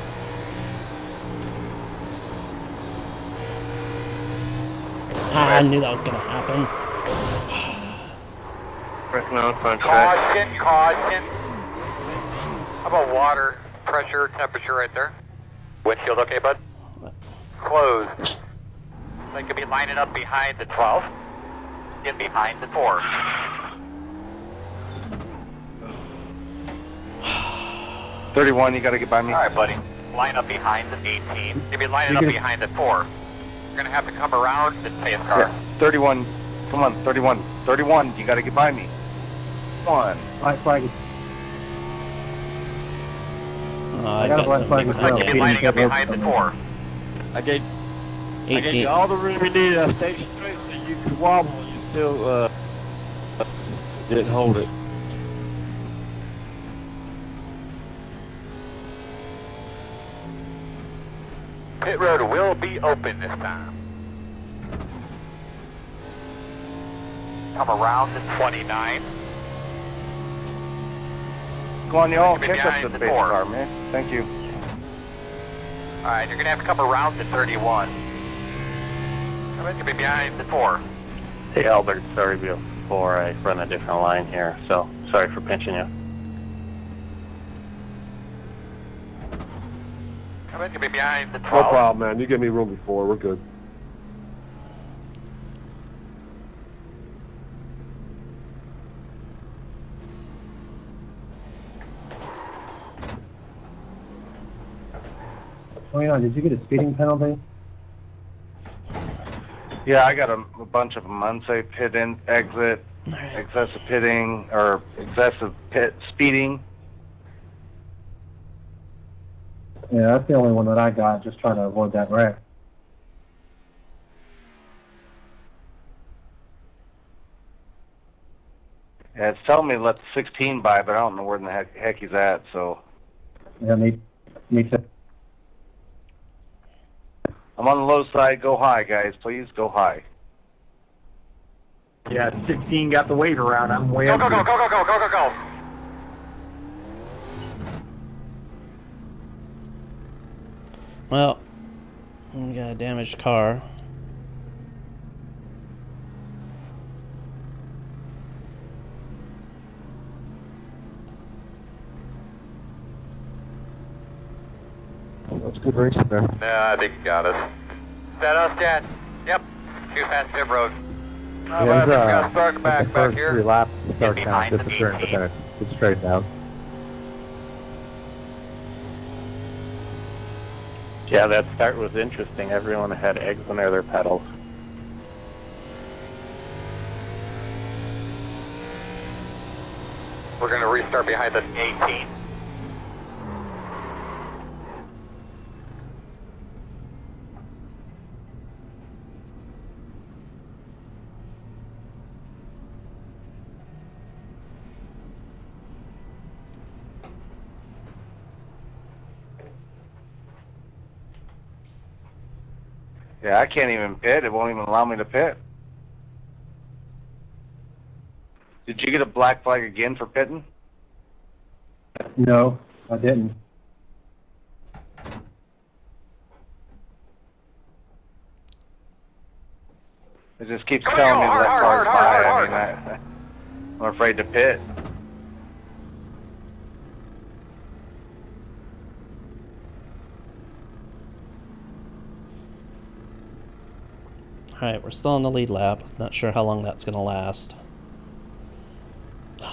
I knew that was going to happen. Caution, caution. How about water, pressure, temperature right there? Windshield okay, bud? Closed. They could be lining up behind the 12. Get behind the 4. $31, you gotta get by me. Alright, buddy. Line up behind the 18. You'll be lining up behind the 4. You're gonna have to come around the safe car. Yeah, 31. Come on, 31. 31, you gotta get by me. Come on. Black flag. I got black flag as well. You'll be lining up behind the 4. I gave you all the room you needed. I stayed straight so you could wobble and you still didn't hold it. Pit road will be open this time. Come around to 29. Come on, y'all. You'll be Catch up behind to the the base 4. car, man. Thank you. Alright, you're gonna have to come around to 31. You'll be behind the 4. Hey Albert, sorry before I run a different line here, so sorry for pinching you. You'll be behind the 12. No problem, man. You gave me room before. We're good. Did you get a speeding penalty? Yeah, I got a bunch of them. Unsafe pit in, exit, excessive pitting, or excessive pit speeding. Yeah, that's the only one that I got, just trying to avoid that wreck. Yeah, it's telling me to let the 16 by, but I don't know where in the heck he's at, so. Yeah, me too. I'm on the low side. Go high, guys. Please go high. Yeah, 16 got the weight around. I'm way Go, up go, go, here. go, go, go, go, go, go. Well, we got a damaged car. That's a good race there. Nah, I think you got us. Is that us, Chad? Yep. Too fast pit road. Yeah, we got start back first here. 3 laps, Get start behind kind the of disappearing, but 18. then it's straightened out. Yeah, that start was interesting. Everyone had eggs on their pedals. We're going to restart behind the 18. Yeah, I can't even pit. It won't even allow me to pit. Did you get a black flag again for pitting? No, I didn't. It just keeps telling me that car's by. I mean, I'm afraid to pit. Alright, we're still on the lead lap. Not sure how long that's going to last. I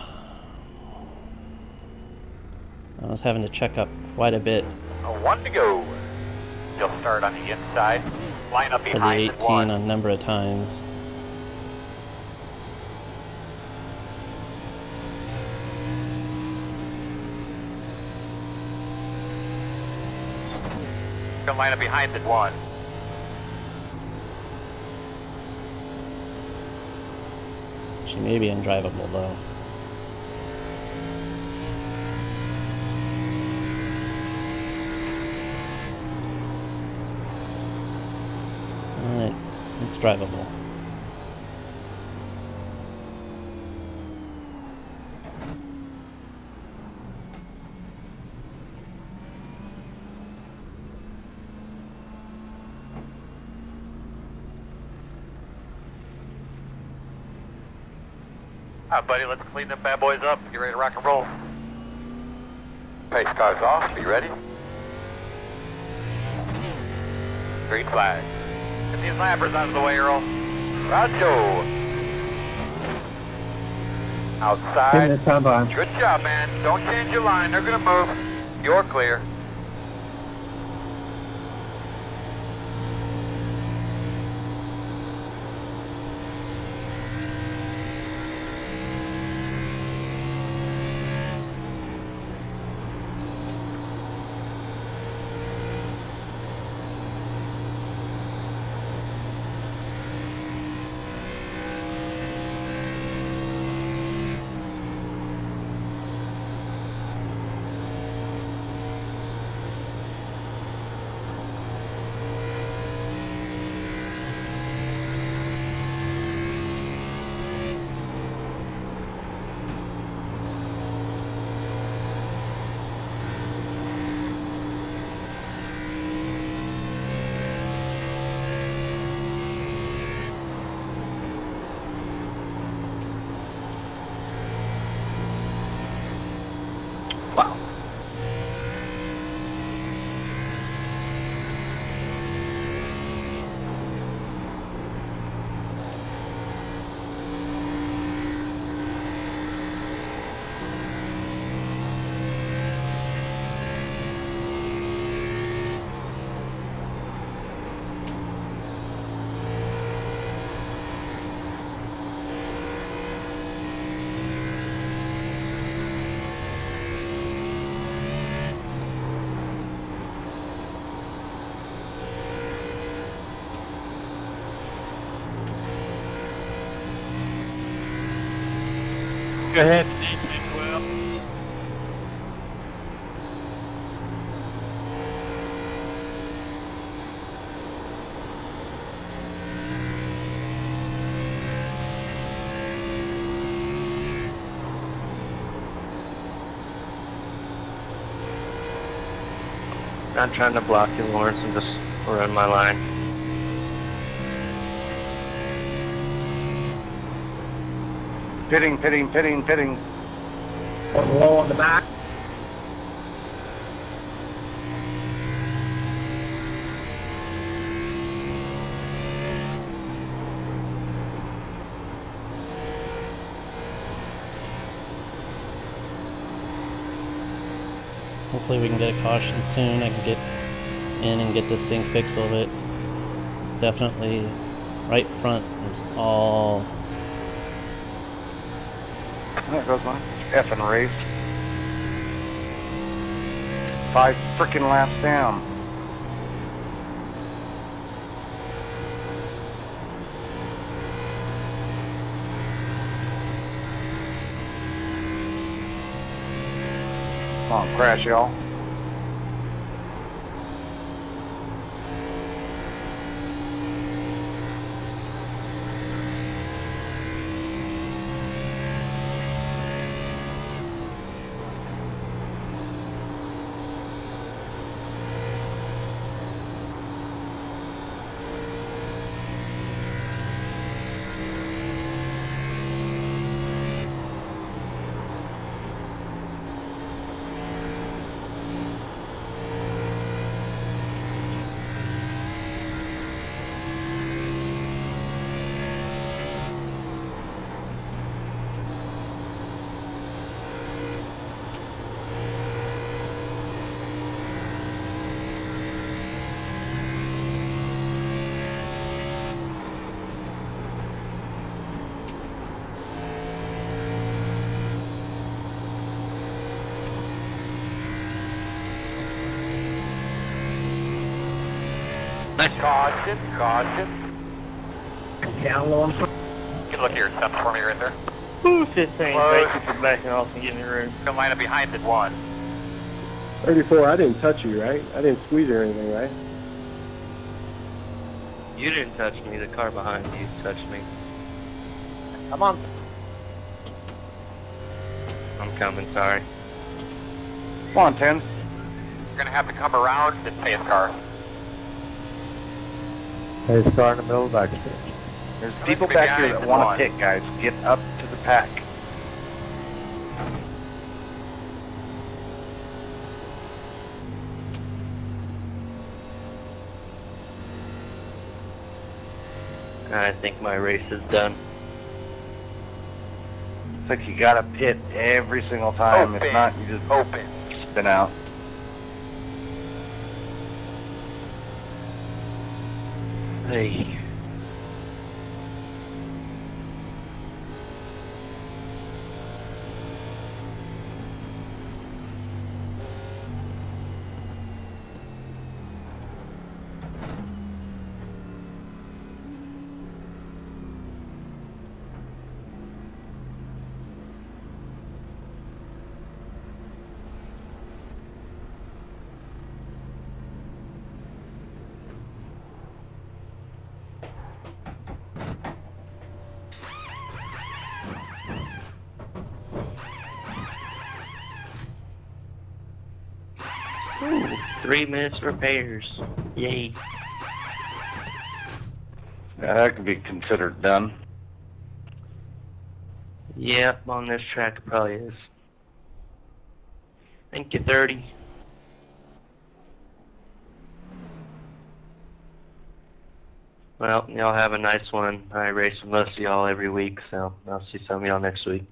was having to check up quite a bit. 1 to go. You'll start on the inside. Line up For the behind 18 a number of times. Gonna line up behind the 1. She may be undrivable though. Alright, it's drivable. Alright, buddy, let's clean them bad boys up. Get ready to rock and roll. Pace cars off. Be ready. Green flag. Get these lappers out of the way, Earl. Roger. Outside. Good job, man. Don't change your line. They're going to move. You're clear. Go ahead, Steve, 12. Not trying to block you, Lawrence. I'm just running my line. Pitting, pitting, pitting, pitting. Low on the back. Hopefully we can get a caution soon. I can get in and get this thing fixed a little bit. Definitely right front is all... There goes my effing race. 5 frickin' laps down. Come on, crash, y'all. Caution, caution. Down low. You can look here, stop for me right there. Who's this thing? Close. Thank you for backing off and getting in the room. Come line up behind the 1. 34, I didn't touch you, right? I didn't squeeze or anything, right? You didn't touch me. The car behind you touched me. Come on. I'm coming, sorry. Come on, 10. You're gonna have to come around and pace car. Hey, car in the middle of the back. There's people back here that want to pit, guys. Get up to the pack. I think my race is done. It's like you gotta pit every single time. If not, you just open. Spin out. Hey. Ooh, 3 minutes repairs. Yay. Yeah, that could be considered done. Yep, on this track it probably is. Thank you, 30. Well, y'all have a nice one. I race with most of y'all every week, so I'll see some of y'all next week.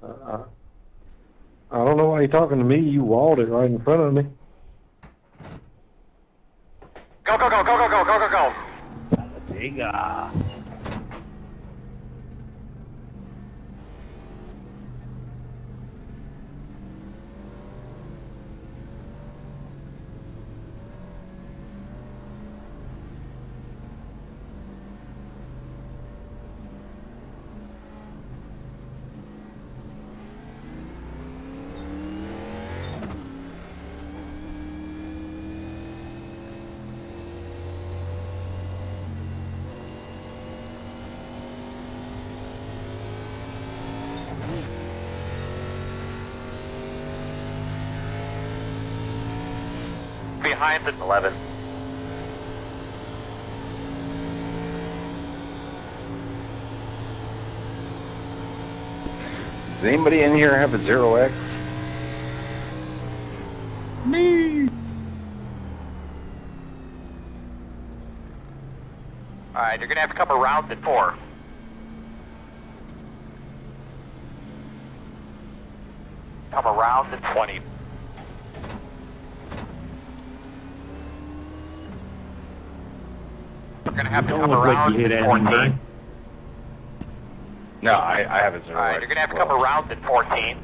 I don't know why you're talking to me. You walled it right in front of me. Go, go, go, go, go, go, go, go, go. Talladega. Behind the 11. Does anybody in here have a 0X? Me. Alright, you're gonna have to come around the 4. Come around the 20. You're going to have to Don't come look like around you hit in anything, 14. Bert. No, I have a 0. All right, you're going to have to come around in 14.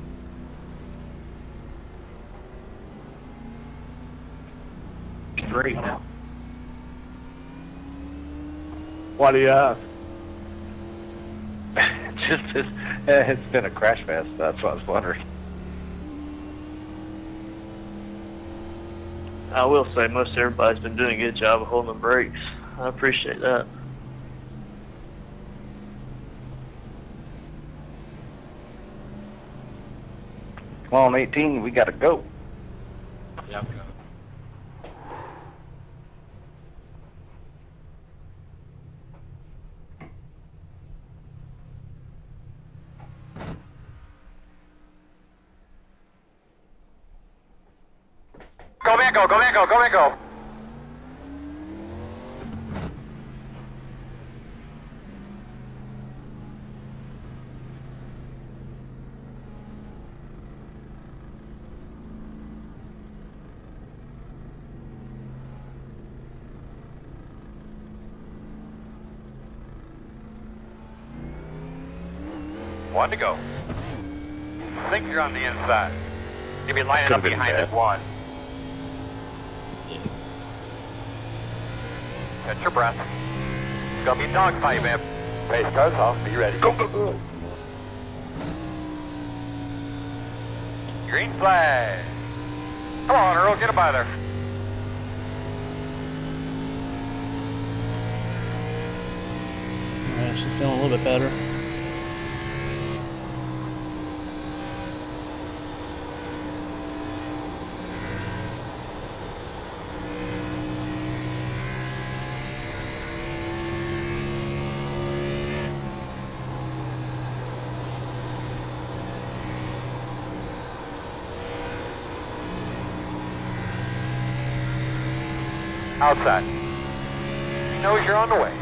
Straight now. Why do you ask? It's been a crash fest. That's what I was wondering. I will say most everybody's been doing a good job of holding the brakes. I appreciate that. Come on, 18, we gotta go. Yeah, I'm Go, man, go, go, man, go, go, man, go. One to go. I think you're on the inside. You'll be lining up behind that one. Catch your breath. It's gonna be dogfight, man. Pace cars off. Be ready. Go, go, go. Green flag. Come on, Earl. Get him by there. Alright, she's feeling a little bit better. Outside. He knows you're on the way.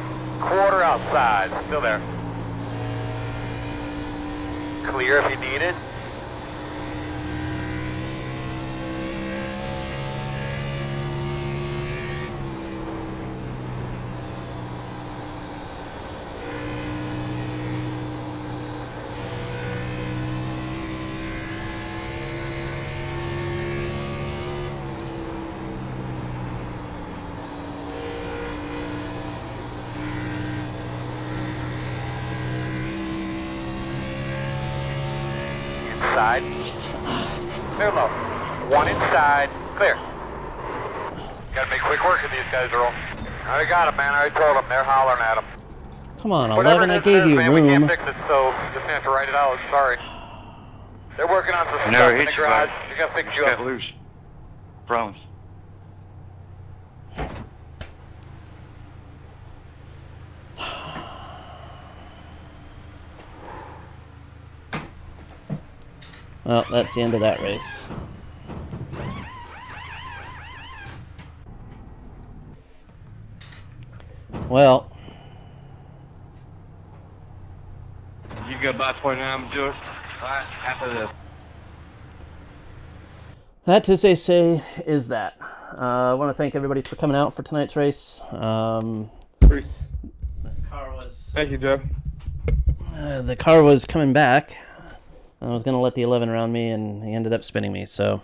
Quarter outside. Still there. Clear if you need it. Inside. Clear low. One inside. Clear. Gotta make quick work of these guys, Earl. I already got him, man. I already told them. They're hollering at him. Come on, Whatever 11, I this gave is, you man, we can't room. fix it, so you just have to write it out. Sorry. They're working on some I never stuff in hit the you, garage. bud. You gotta fix Just you got up. loose. Promise. Well, that's the end of that race. Well, You go by 29, I'm doing it. Alright, after this. that, as they say, is that. I want to thank everybody for coming out for tonight's race. The Thank you, Joe. the car was coming back. I was going to let the 11 around me, and he ended up spinning me. So,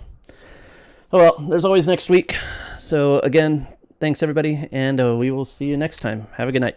oh well, there's always next week. So, again, thanks everybody, and we will see you next time. Have a good night.